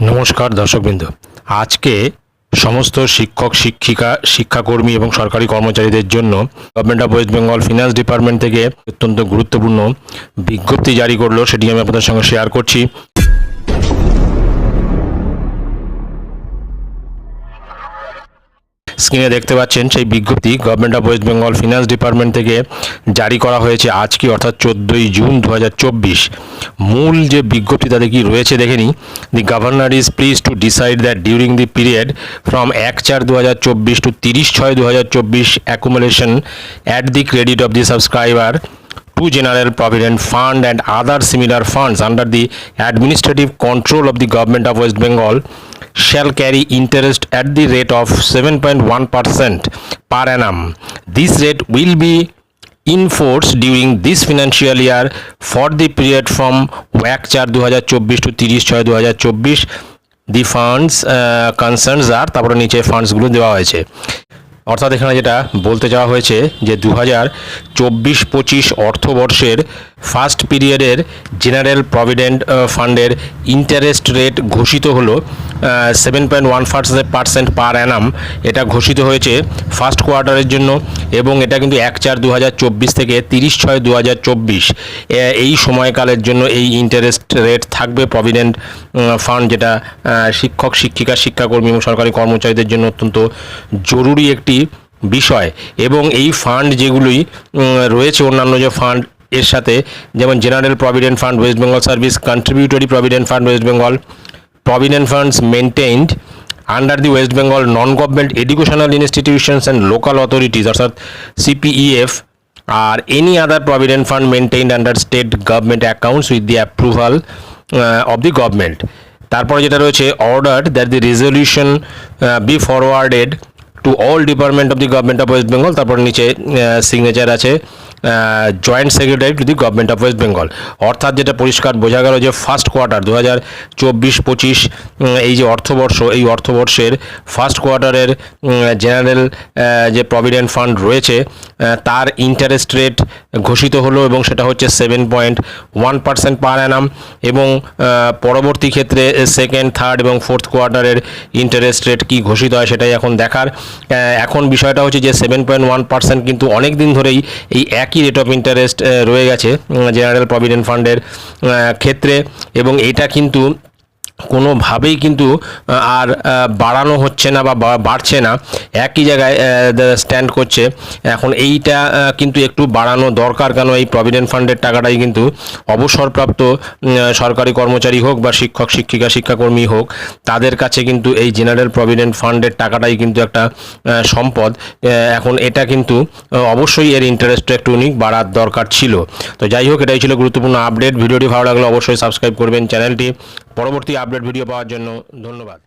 नमस्कार दर्शकबृंद आज के समस्त शिक्षक शिक्षिका शिक्षाकर्मी और सरकारी कर्मचारी government of West Bengal finance department থেকে অত্যন্ত গুরুত্বপূর্ণ বিজ্ঞপ্তি জারি করলো সেটি আমি আপনাদের সঙ্গে শেয়ার করছি। স্ক্রিনে দেখতে পাচ্ছেন সেই বিজ্ঞপ্তি government of West Bengal finance department থেকে জারি করা হয়েছে আজকে অর্থাৎ 14ই জুন 2024। মূল যে বিজ্ঞপ্তি তাতে কি রয়েছে দেখে নিই। The governor is please to decide that during the period from 1/4/2024 to 30/6/2024 accumulation at the credit of the subscriber to General Provident Fund and other similar funds under the administrative control of the Government of West Bengal shall carry interest at the rate of 7.1% per annum. This rate will be in force during this financial year for the period from 1/4/2024 to 30/6/2024. The funds concerns are তারপরে নিচে ফান্ডসগুলো দেওয়া হয়েছে। অর্থাৎ এখানে যেটা বলতে চাওয়া হয়েছে যে 2024-25 অর্থবর্ষের ফার্স্ট পিরিয়ডের জেনারেল প্রভিডেন্ট ফান্ডের ইন্টারেস্ট রেট ঘোষিত হলো 7.1% পার অ্যানাম। এটা ঘোষিত হয়েছে ফার্স্ট কোয়ার্টারের জন্য এবং এটা কিন্তু 1/4/2024 থেকে 30/6/2024 এই সময়কালের জন্য এই ইন্টারেস্ট রেট থাকবে। প্রভিডেন্ট ফান্ড যেটা শিক্ষক শিক্ষিকা শিক্ষাকর্মী এবং সরকারি কর্মচারীদের জন্য অত্যন্ত জরুরি একটি বিষয়। এবং এই ফান্ড যেগুলি রয়েছে অন্যান্য যে ফান্ড এর সাথে যেমন general provident fund West Bengal service, contributory provident fund West Bengal, provident funds maintained under the West Bengal non government educational institutions and local authorities অর্থাৎ CPEF আর any other provident fund maintained under state government accounts with the approval of the government. তারপরে যেটা রয়েছে order that the resolution be forwarded to all department of the government of West Bengal. তারপর নিচে signature আছে joint secretary to the government of West Bengal. অর্থাৎ যেটা পরিষ্কার বোঝা গেল যে ফার্স্ট কোয়ার্টার 2024-25 এই যে অর্থবর্ষ এই অর্থবর্ষের ফার্স্ট কোয়ার্টারের জেনারেল যে প্রভিডেন্ট ফান্ড রয়েছে তার ইন্টারেস্ট রেট ঘোষিত হলো এবং সেটা হচ্ছে 7.1% পার অ্যানাম। এবং পরবর্তী ক্ষেত্রে সেকেন্ড থার্ড এবং ফোর্থ কোয়ার্টারের ইন্টারেস্ট রেট কী ঘোষিত হয় সেটাই এখন দেখার। এখন বিষয়টা হচ্ছে যে 7.1% কিন্তু অনেক দিন ধরেই এই একই রেট অফ ইন্টারেস্ট রয়ে গেছে জেনারেল প্রভিডেন্ট ফান্ডের ক্ষেত্রে এবং এটা কিন্তু কোনোভাবেই কিন্তু আর বাড়ানো হচ্ছে না বা বাড়ছে না, একই জায়গায় স্ট্যান্ড করছে। এখন এইটা কিন্তু একটু বাড়ানো দরকার, কেন এই প্রভিডেন্ট ফান্ডের টাকাটাই কিন্তু অবসরপ্রাপ্ত সরকারি কর্মচারী হোক বা শিক্ষক শিক্ষিকা শিক্ষাকর্মী হোক তাদের কাছে কিন্তু এই জেনারেল প্রভিডেন্ট ফান্ডের টাকাটাই কিন্তু একটা সম্পদ। এখন এটা কিন্তু অবশ্যই এর ইন্টারেস্টটা একটু বাড়ার দরকার ছিল। তো যাই হোক, এটাই ছিল গুরুত্বপূর্ণ আপডেট। ভিডিওটি ভালো লাগলে অবশ্যই সাবস্ক্রাইব করবেন চ্যানেলটি। পরবর্তী আপডেট ভিডিও পাওয়ার জন্য ধন্যবাদ।